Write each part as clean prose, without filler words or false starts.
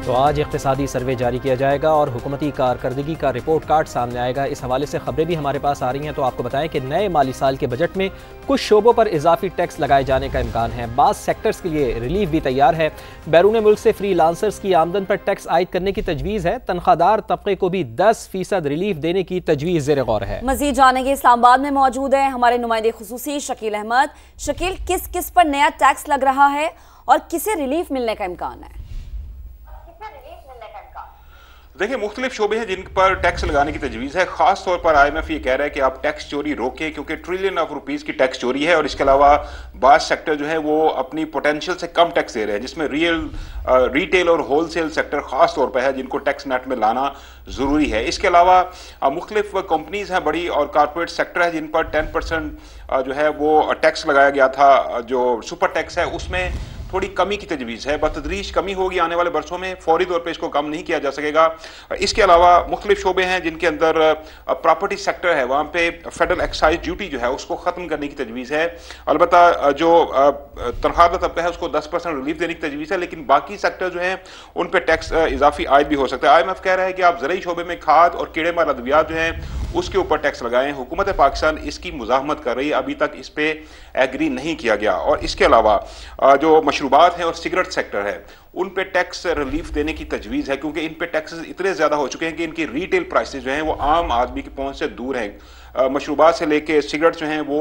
तो आज इक़्तिसादी सर्वे जारी किया जाएगा और हुकूमती कारकर्दगी का रिपोर्ट कार्ड सामने आएगा। इस हवाले से खबरें भी हमारे पास आ रही हैं, तो आपको बताएं कि नए माली साल के बजट में कुछ शोबों पर इजाफी टैक्स लगाए जाने का इम्कान है। बाज़ सेक्टर्स के लिए रिलीफ भी तैयार है। बैरून मुल्क से फ्री लांसर्स की आमदन पर टैक्स आयद करने की तजवीज़ है। तनख्वाहदार तबके को भी 10% रिलीफ देने की तजवीज़ ज़ेर गौर है। मज़ीद जानेंगे, इस्लामाबाद में मौजूद है हमारे नुमाइंदे खुसूसी शकील अहमद। शकील, किस किस पर नया टैक्स लग रहा है और किसे रिलीफ मिलने का इम्कान है? देखिए, मुख्तलिफ शोबे हैं जिन पर टैक्स लगाने की तजवीज़ है। खास तौर पर IMF ये कह रहा है कि आप टैक्स चोरी रोकें, क्योंकि ट्रिलियन ऑफ रुपीज़ की टैक्स चोरी है। और इसके अलावा बाज़ सेक्टर जो है वो अपनी पोटेंशियल से कम टैक्स दे रहे हैं, जिसमें रिटेल और होलसेल सेक्टर खास तौर पर है, जिनको टैक्स नेट में लाना ज़रूरी है। इसके अलावा मुख्तलिफ कंपनीज हैं बड़ी और कॉरपोरेट सेक्टर है जिन पर 10% जो है वो टैक्स लगाया गया था। जो सुपर टैक्स है उसमें थोड़ी कमी की तजवीज़ है। बतदरीज कमी होगी आने वाले बरसों में, फौरी तौर पे इसको कम नहीं किया जा सकेगा। इसके अलावा मुख्तलिफ शोबे हैं जिनके अंदर प्रॉपर्टी सेक्टर है, वहाँ पे फेडरल एक्साइज ड्यूटी जो है उसको ख़त्म करने की तजवीज़ है। अलबत्ता जो तनख्वाहदार तबका है उसको 10% रिलीफ देने की तजवीज़ है, लेकिन बाकी सेक्टर जो हैं उन पर टैक्स इजाफी आयद भी हो सकता है। IMF कह रहा है कि आप ज़रूरी शोबे में खाद और कीड़े मार अद्वियात जो हैं उसके ऊपर टैक्स लगाएं। हुकूमत पाकिस्तान इसकी मुज़ाहमत कर रही है, अभी तक इस पर एग्री नहीं किया गया। और इसके अलावा जो मशरूबात हैं और सिगरेट सेक्टर है उन पे टैक्स रिलीफ देने की तजवीज़ है, क्योंकि इन पे टैक्सेस इतने ज़्यादा हो चुके हैं कि इनकी रिटेल प्राइसेस जो हैं वो आम आदमी की पहुंच से दूर हैं। मशरूबात से लेके सिगरेट जो हैं वो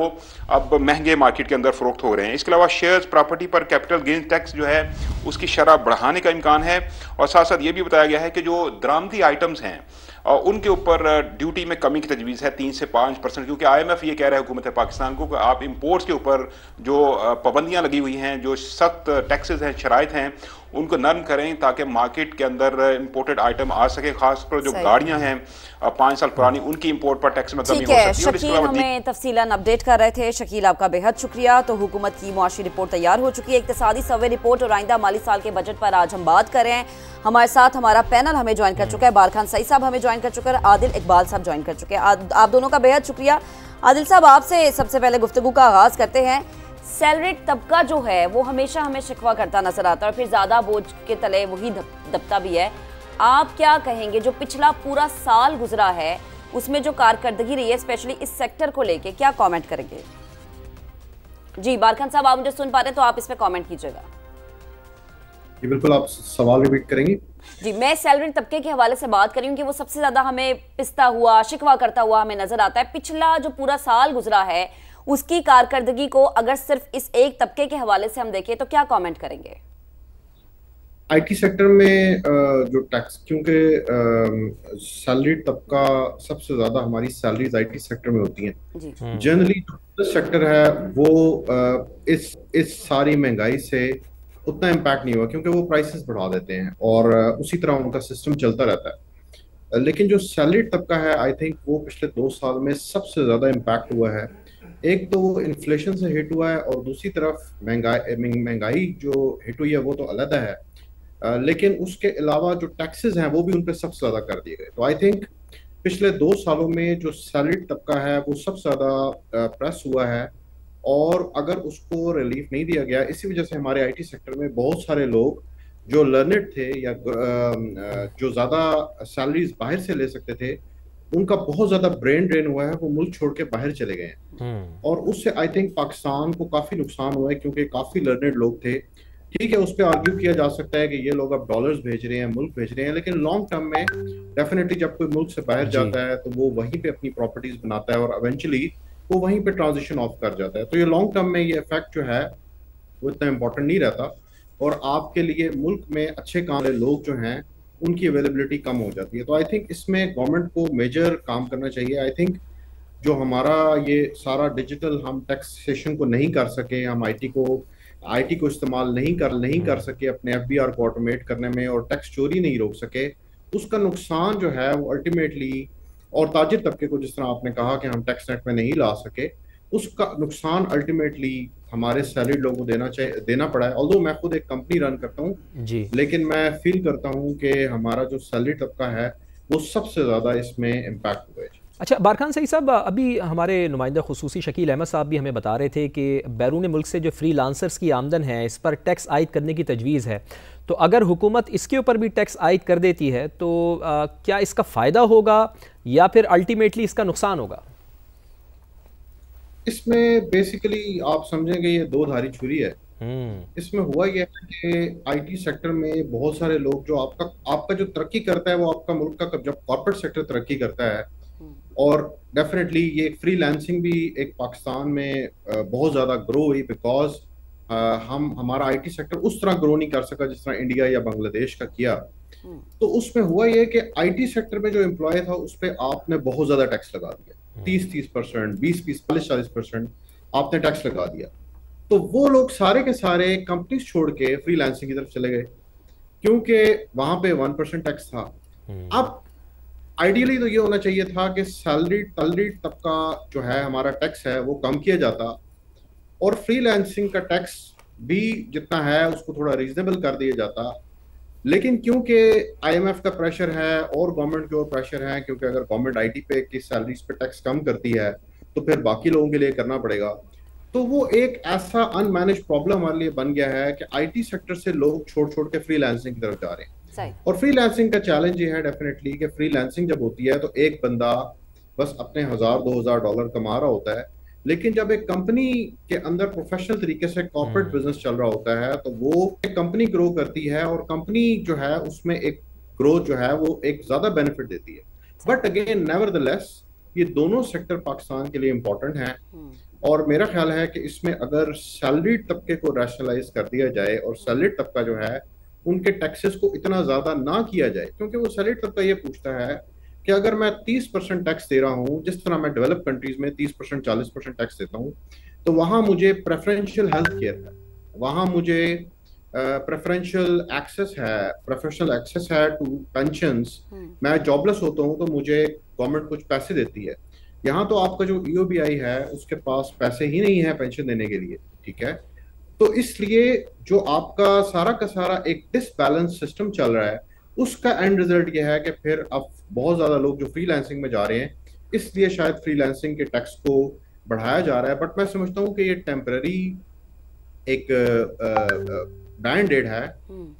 अब महंगे मार्केट के अंदर फ़रोख्त हो रहे हैं। इसके अलावा शेयर्स, प्रॉपर्टी पर कैपिटल गेन टैक्स जो है उसकी शरह बढ़ाने का इम्कान है। और साथ साथ ये भी बताया गया है कि जो दरामदी आइटम्स हैं उनके ऊपर ड्यूटी में कमी की तजवीज़ है 3 से 5%, क्योंकि IMF ये कह रहा है हुकूमत पाकिस्तान को कि आप इंपोर्ट्स के ऊपर जो पाबंदियां लगी हुई हैं, जो सख्त टैक्सेस हैं, शराइत हैं, उनको नरम करें ताकि मार्केट के अंदर इंपोर्टेड आइटम आ सके। खासकर जो गाड़ियां हैं 5 साल पुरानी, उनकी इंपोर्ट पर टैक्स में कमी हो सकती है। शकील हमें तफसीलन अपडेट कर रहे थे। शकील, आपका बेहद शुक्रिया। तो हुकूमत की मुआशी रिपोर्ट तैयार हो चुकी है, इक्तिसादी सर्वे रिपोर्ट और आइंदा माली साल के बजट पर आज हम बात कर रहे हैं। हमारे साथ हमारा पैनल हमें ज्वाइन कर चुका है, बारखान सईद साहब हमें ज्वाइन कर चुके हैं, आदिल इकबाल साहब ज्वाइन कर चुके हैं। आप दोनों का बेहद शुक्रिया। आदिल साहब, आपसे सबसे पहले गुफ्तगू का आगाज करते हैं। सैलरीड तबका जो है वो हमेशा हमें शिकवा करता नजर आता है और फिर ज्यादा बोझ के तले वही दबता भी है। आप क्या कहेंगे, जो पिछला पूरा साल गुजरा है उसमें जो कारकर्दगी रही है स्पेशली इस सेक्टर को लेके, क्या कमेंट करेंगे? जी बारखान साहब, आप मुझे सुन पा रहे हैं तो आप इस पे कमेंट कीजिएगा। जी बिल्कुल, आप सवाल रिपीट करेंगे? जी, मैं सैलरी तबके के हवाले से बात कर रही हूँ कि वो सबसे ज्यादा हमें पिसता हुआ, शिकवा करता हुआ हमें नजर आता है। पिछला जो पूरा साल गुजरा है उसकी कारकर्दगी को अगर सिर्फ इस एक तबके के हवाले से हम देखें तो क्या कमेंट करेंगे? IT सेक्टर में जो टैक्स, क्योंकि सैलरी तबका सबसे ज्यादा हमारी सैलरीज IT सेक्टर में होती हैं। जनरली जो सेक्टर है वो इस सारी महंगाई से उतना इम्पैक्ट नहीं हुआ, क्योंकि वो प्राइसेस बढ़ा देते हैं और उसी तरह उनका सिस्टम चलता रहता है। लेकिन जो सैलरी तबका है, आई थिंक वो पिछले 2 साल में सबसे ज्यादा इम्पैक्ट हुआ है। एक तो वो इन्फ्लेशन से हिट हुआ है और दूसरी तरफ महंगाई जो हिट हुई है वो तो अलग है, लेकिन उसके अलावा जो टैक्सेस हैं वो भी उन पर सबसे ज्यादा कर दिए गए। तो आई थिंक पिछले 2 सालों में जो सैलरी तबका है वो सबसे ज्यादा प्रेस हुआ है और अगर उसको रिलीफ नहीं दिया गया, इसी वजह से हमारे IT सेक्टर में बहुत सारे लोग जो लर्नेड थे या जो ज्यादा सैलरीज बाहर से ले सकते थे, उनका बहुत ज्यादा ब्रेन ड्रेन हुआ है, वो मुल्क छोड़ के बाहर चले गए हैं। और उससे आई थिंक पाकिस्तान को काफी नुकसान हुआ है, क्योंकि काफी लर्नेड लोग थे। ठीक है, उस पर आर्ग्यू किया जा सकता है कि ये लोग अब डॉलर्स भेज रहे हैं, मुल्क भेज रहे हैं, लेकिन लॉन्ग टर्म में डेफिनेटली जब कोई मुल्क से बाहर जाता है तो वो वहीं पे अपनी प्रॉपर्टीज बनाता है और इवेंचुअली वो वहीं पे ट्रांजिशन ऑफ कर जाता है। तो ये लॉन्ग टर्म में ये इफेक्ट जो है वो इतना इम्पोर्टेंट नहीं रहता और आपके लिए मुल्क में अच्छे काम वाले लोग जो हैं उनकी अवेलेबिलिटी कम हो जाती है। तो आई थिंक इसमें गवर्नमेंट को मेजर काम करना चाहिए। आई थिंक जो हमारा ये सारा डिजिटल हम टैक्सेशन को नहीं कर सके, हम IT को इस्तेमाल नहीं कर सके अपने FBR को ऑटोमेट करने में और टैक्स चोरी नहीं रोक सके, उसका नुकसान जो है वो अल्टीमेटली, और ताजिर तबके को जिस तरह आपने कहा कि हम टैक्स नेट में नहीं ला सके, उसका नुकसान अल्टीमेटली हमारे सैलरीड लोगों को देना पड़ा है। ऑल्दो मैं खुद एक कंपनी रन करता हूँ, लेकिन मैं फील करता हूँ कि हमारा जो सैलरी तबका है वो सबसे ज्यादा इसमें इम्पैक्ट हुआ है। अच्छा बारखान सही साहब, अभी हमारे नुमाइंदा खुसूसी शकील अहमद साहब भी हमें बता रहे थे कि बैरून मुल्क से जो फ्री लांसर्स की आमदन है इस पर टैक्स आयद करने की तजवीज़ है, तो अगर हुकूमत इसके ऊपर भी टैक्स आयद कर देती है तो क्या इसका फ़ायदा होगा या फिर अल्टीमेटली इसका नुकसान होगा? इसमें बेसिकली आप समझेंगे ये दो धारी छुरी है। इसमें हुआ यह है कि आईटी सेक्टर में बहुत सारे लोग जो आपका जो तरक्की करता है वो आपका मुल्क का जब कॉर्पोरेट सेक्टर तरक्की करता है, और डेफिनेटली ये फ्रीलांसिंग भी एक पाकिस्तान में बहुत ज़्यादा ग्रो हुई बिकॉज हमारा आईटी सेक्टर उस तरह ग्रो नहीं कर सका जिस तरह इंडिया या बांग्लादेश का किया। तो उसमें हुआ ये कि आईटी सेक्टर में जो एम्प्लॉय था उस पर आपने बहुत ज़्यादा टैक्स लगा दिया, 30% 20% 40% आपने टैक्स लगा दिया। तो वो लोग सारे के सारे कंपनीज छोड़ के फ्रीलांसिंग की तरफ चले गए क्योंकि वहां पे 1% टैक्स था। अब आइडियली तो ये होना चाहिए था कि सैलरी तबका जो है हमारा टैक्स है वो कम किया जाता और फ्रीलांसिंग का टैक्स भी जितना है उसको थोड़ा रीजनेबल कर दिया जाता। लेकिन क्योंकि आईएमएफ का प्रेशर है और गवर्नमेंट के और प्रेशर है, क्योंकि अगर गवर्नमेंट आईटी पे की सैलरीज पे टैक्स कम करती है तो फिर बाकी लोगों के लिए करना पड़ेगा। तो वो एक ऐसा अनमैनेज प्रॉब्लम हमारे लिए बन गया है कि आईटी सेक्टर से लोग छोड़ छोड़ के फ्रीलांसिंग की तरफ जा रहे हैं। और फ्रीलांसिंग का चैलेंज ये है डेफिनेटली कि फ्रीलांसिंग जब होती है तो एक बंदा बस अपने $1000-2000 कमा रहा होता है, लेकिन जब एक कंपनी के अंदर प्रोफेशनल तरीके से कॉर्पोरेट बिजनेस चल रहा होता है तो वो एक कंपनी ग्रो करती है और कंपनी जो है उसमें एक ग्रोथ जो है वो एक ज्यादा बेनिफिट देती है। बट अगेन नेवरदलेस ये दोनों सेक्टर पाकिस्तान के लिए इंपॉर्टेंट हैं और मेरा ख्याल है कि इसमें अगर सैलरी तबके को रैशनलाइज कर दिया जाए और सैलरी तबका जो है उनके टैक्सेस को इतना ज्यादा ना किया जाए, क्योंकि वो सैलरी तबका ये पूछता है कि अगर मैं 30% टैक्स दे रहा हूँ जिस तरह मैं डेवलप कंट्रीज में 30% 40% टैक्स देता हूँ, तो वहां मुझे प्रेफरेंशियल हेल्थ केयर है, वहां मुझे प्रेफरेंशियल एक्सेस है, प्रोफेशनल एक्सेस है टू पेंशंस। मैं जॉबलेस होता हूँ तो मुझे गवर्नमेंट कुछ पैसे देती है। यहाँ तो आपका जो ईओबीआई है उसके पास पैसे ही नहीं है पेंशन देने के लिए, ठीक है। तो इसलिए जो आपका सारा का सारा एक डिसबैलेंस सिस्टम चल रहा है उसका एंड रिजल्ट ये है कि फिर अब बहुत ज्यादा लोग जो फ्रीलांसिंग में जा रहे हैं, इसलिए शायद फ्रीलांसिंग के टैक्स को बढ़ाया जा रहा है। बट मैं समझता हूँ कि ये टेम्पररी एक बैंड एड है।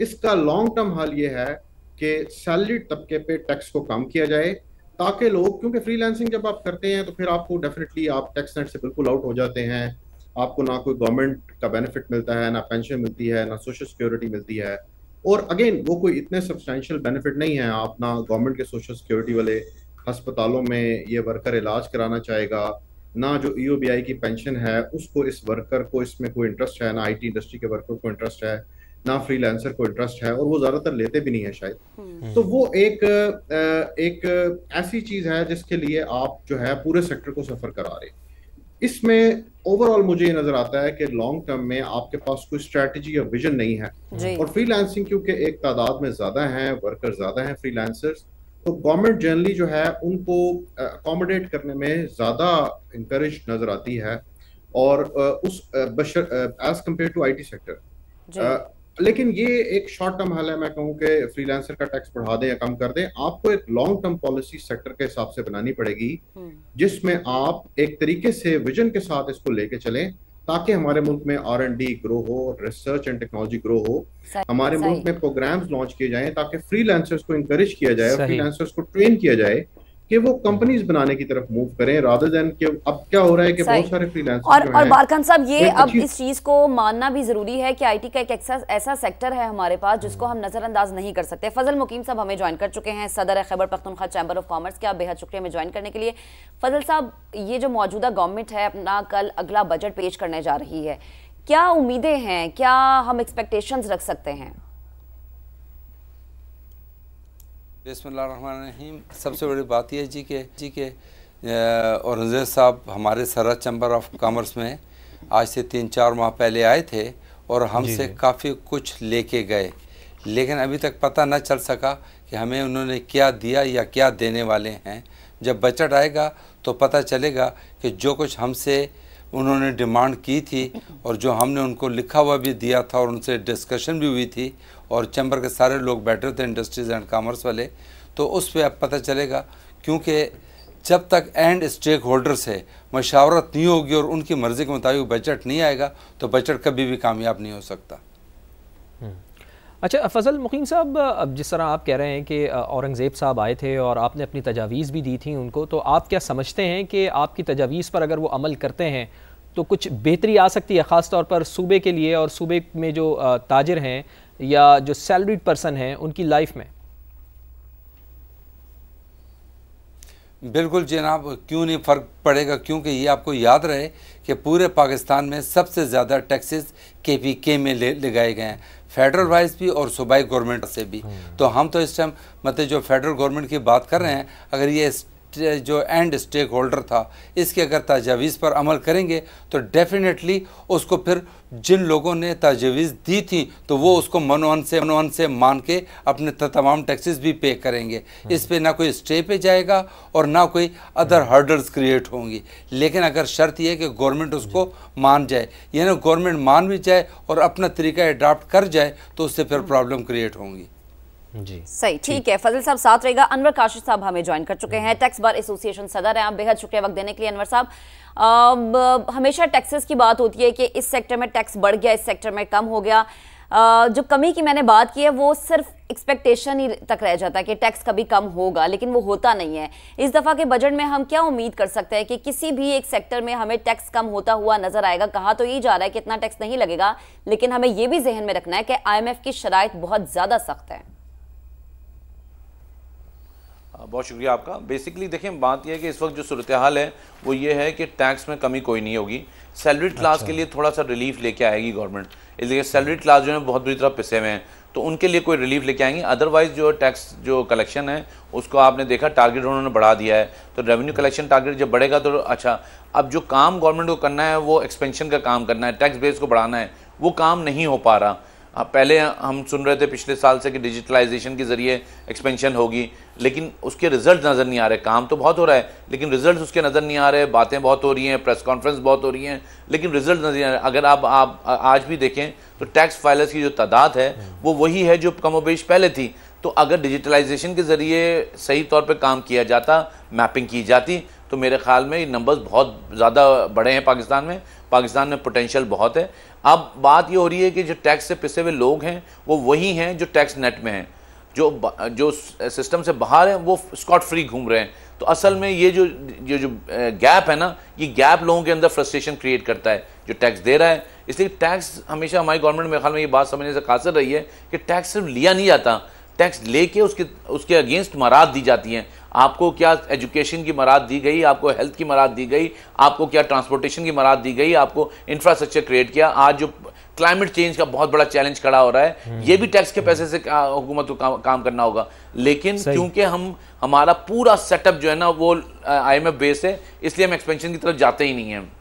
इसका लॉन्ग टर्म हल ये है कि सैलरी तबके पे टैक्स को कम किया जाए ताकि लोग, क्योंकि फ्रीलांसिंग जब आप करते हैं तो फिर आपको डेफिनेटली आप टैक्स नेट से बिल्कुल आउट हो जाते हैं। आपको ना कोई गवर्नमेंट का बेनिफिट मिलता है, ना पेंशन मिलती है, ना सोशल सिक्योरिटी मिलती है। और अगेन वो कोई इतने सब्सटैंशियल बेनिफिट नहीं है। आप ना गवर्नमेंट के सोशल सिक्योरिटी वाले अस्पतालों में ये वर्कर इलाज कराना चाहेगा, ना जो ईओबीआई की पेंशन है उसको इस वर्कर को इसमें कोई इंटरेस्ट है, ना आईटी इंडस्ट्री के वर्कर को इंटरेस्ट है, ना फ्रीलांसर को इंटरेस्ट है, और वो ज्यादातर लेते भी नहीं है शायद। तो वो एक ऐसी चीज है जिसके लिए आप जो है पूरे सेक्टर को सफर करा रहे हैं। इसमें ओवरऑल मुझे ये नजर आता है कि लॉन्ग टर्म में आपके पास कोई स्ट्रेटजी या विजन नहीं है। और फ्रीलांसिंग क्योंकि एक तादाद में ज्यादा है, वर्कर ज्यादा हैं फ्रीलांसर्स, तो गवर्नमेंट जनरली जो है उनको अकोमोडेट करने में ज्यादा इंकरेज नजर आती है और उस as compared to IT sector. लेकिन ये एक शॉर्ट टर्म हल है। मैं कहूँ कि फ्रीलांसर का टैक्स बढ़ा दें या कम कर दें, आपको एक लॉन्ग टर्म पॉलिसी सेक्टर के हिसाब से बनानी पड़ेगी जिसमें आप एक तरीके से विजन के साथ इसको लेके चलें ताकि हमारे मुल्क में R&D ग्रो हो, रिसर्च एंड टेक्नोलॉजी ग्रो हो, हमारे मुल्क में प्रोग्राम्स लॉन्च किए जाएं ताकि फ्रीलांसर्स को इंकरेज किया जाए, फ्रीलांसर्स को ट्रेन किया जाए कि वो कंपनीज बनाने की तरफ मूव करें रादर देन कि अब क्या हो रहा है कि बहुत सारे फ्रीलांसर और बारखान साहब ये अब इस चीज को मानना भी जरूरी है कि आईटी का एक ऐसा सेक्टर है हमारे पास जिसको हम नजरअंदाज नहीं कर सकते। फजल मुकीम साहब हमें ज्वाइन कर चुके हैं, सदर Khyber Pakhtunkhwa chamber of commerce के। आप बेहद शुक्रिया हमें ज्वाइन करने के लिए। फजल साहब, ये जो मौजूदा गवर्नमेंट है अपना कल अगला बजट पेश करने जा रही है, क्या उम्मीदें हैं, क्या हम एक्सपेक्टेशंस रख सकते हैं? बिस्मिल्लाहिर्रहमानिर्रहीम। सबसे बड़ी बात यह है जी के औरंगज़ेब साहब हमारे सरहद चैम्बर ऑफ कॉमर्स में आज से 3-4 माह पहले आए थे और हमसे काफ़ी कुछ लेके गए, लेकिन अभी तक पता न चल सका कि हमें उन्होंने क्या दिया या क्या देने वाले हैं। जब बजट आएगा तो पता चलेगा कि जो कुछ हमसे उन्होंने डिमांड की थी और जो हमने उनको लिखा हुआ भी दिया था और उनसे डिस्कशन भी हुई थी और चैम्बर के सारे लोग बैठे थे इंडस्ट्रीज़ एंड कॉमर्स वाले, तो उस पर अब पता चलेगा। क्योंकि जब तक एंड स्टेक होल्डर से मशावरत नहीं होगी और उनकी मर्ज़ी के मुताबिक बजट नहीं आएगा तो बजट कभी भी कामयाब नहीं हो सकता। अच्छा फजल मुकीम साहब, अब जिस तरह आप कह रहे हैं कि औरंगज़ेब साहब आए थे और आपने अपनी तजावीज़ भी दी थी उनको, तो आप क्या समझते हैं कि आपकी तजावीज़ पर अगर वो अमल करते हैं तो कुछ बेहतरी आ सकती है, ख़ास तौर पर सूबे के लिए और सूबे में जो ताजिर हैं या जो सैलरीड पर्सन हैं उनकी लाइफ में? बिल्कुल जनाब, क्यों नहीं फ़र्क पड़ेगा, क्योंकि ये आपको याद रहे कि पूरे पाकिस्तान में सबसे ज़्यादा टैक्सेस KPK में लगाए गए हैं, फेडरल वाइज भी और सूबाई गवर्नमेंट से भी। तो हम तो इस टाइम मतलब जो फेडरल गवर्नमेंट की बात कर रहे हैं, अगर ये जो एंड स्टेक होल्डर था इसके अगर तजावीज़ पर अमल करेंगे तो डेफिनेटली उसको फिर जिन लोगों ने तजावीज़ दी थी तो वो उसको मनोन से मान के अपने तमाम टैक्सेस भी पे करेंगे। इस पे ना कोई स्टे पे जाएगा और ना कोई अदर हर्डल्स क्रिएट होंगी। लेकिन अगर शर्त यह है कि गवर्नमेंट उसको मान जाए, यानी गवर्नमेंट मान भी जाए और अपना तरीका अडाप्ट कर जाए तो उससे फिर प्रॉब्लम क्रिएट होंगी। जी सही, ठीक है। फजल साहब साथ रहेगा। अनवर काशिफ साहब हमें ज्वाइन कर चुके हैं, टैक्स बार एसोसिएशन सदर हैं। आप बेहद शुक्रिया वक्त देने के लिए अनवर साहब। हमेशा टैक्सेस की बात होती है कि इस सेक्टर में टैक्स बढ़ गया, इस सेक्टर में कम हो गया। जो कमी की मैंने बात की है वो सिर्फ एक्सपेक्टेशन ही तक रह जाता है कि टैक्स कभी कम होगा, लेकिन वो होता नहीं है। इस दफ़ा के बजट में हम क्या उम्मीद कर सकते हैं कि किसी भी एक सेक्टर में हमें टैक्स कम होता हुआ नजर आएगा? कहा तो ये जा रहा है कि इतना टैक्स नहीं लगेगा, लेकिन हमें ये भी जहन में रखना है कि IMF की शराइत बहुत ज़्यादा सख्त है। बहुत शुक्रिया आपका। बेसिकली देखें, बात यह है कि इस वक्त जो सूरत हाल है वो ये है कि टैक्स में कमी कोई नहीं होगी। सैलरीड क्लास के लिए थोड़ा सा रिलीफ लेके आएगी गवर्नमेंट, इसलिए सैलरीड क्लास जो है बहुत बुरी तरह पिसे हुए हैं, तो उनके लिए कोई रिलीफ लेके आएंगे। अदरवाइज जो टैक्स जो कलेक्शन है उसको आपने देखा टारगेट उन्होंने बढ़ा दिया है, तो रेवेन्यू कलेक्शन टारगेट जब बढ़ेगा तो अच्छा। अब जो काम गवर्नमेंट को करना है वो एक्सपेंशन का काम करना है, टैक्स बेस को बढ़ाना है, वो काम नहीं हो पा रहा। पहले हम सुन रहे थे पिछले साल से कि डिजिटलाइजेशन के ज़रिए एक्सपेंशन होगी, लेकिन उसके रिजल्ट नज़र नहीं आ रहे। काम तो बहुत हो रहा है लेकिन रिजल्ट उसके नज़र नहीं आ रहे। बातें बहुत हो रही हैं, प्रेस कॉन्फ्रेंस बहुत हो रही हैं, लेकिन रिजल्ट नज़र नहीं आ रहे। अगर आप आज भी देखें तो टैक्स फाइलर्स की जो तादाद है वो वही है जो कमोबेश पहले थी। तो अगर डिजिटलाइजेशन के ज़रिए सही तौर पर काम किया जाता, मैपिंग की जाती, तो मेरे ख्याल में ये नंबर्स बहुत ज़्यादा बड़े हैं पाकिस्तान में। पाकिस्तान में पोटेंशियल बहुत है। अब बात ये हो रही है कि जो टैक्स से पिसे हुए लोग हैं वो वही हैं जो टैक्स नेट में हैं, जो सिस्टम से बाहर हैं वो स्कॉट फ्री घूम रहे हैं। तो असल में ये जो गैप है ना, ये गैप लोगों के अंदर फ्रस्ट्रेशन क्रिएट करता है जो टैक्स दे रहा है। इसलिए टैक्स हमेशा हमारी गवर्नमेंट मेरे ख्याल में ये बात समझने से कासिर रही है कि टैक्स सिर्फ लिया नहीं जाता, टैक्स लेके उसके अगेंस्ट मराद दी जाती हैं। आपको क्या एजुकेशन की मराद दी गई, आपको हेल्थ की मराद दी गई, आपको क्या ट्रांसपोर्टेशन की मराद दी गई, आपको इंफ्रास्ट्रक्चर क्रिएट किया। आज जो क्लाइमेट चेंज का बहुत बड़ा चैलेंज खड़ा हो रहा है, ये भी टैक्स के पैसे से हुकूमत को काम करना होगा। लेकिन क्योंकि हमारा पूरा सेटअप जो है ना वो IMF बेस है, इसलिए हम एक्सपेंशन की तरफ जाते ही नहीं हैं।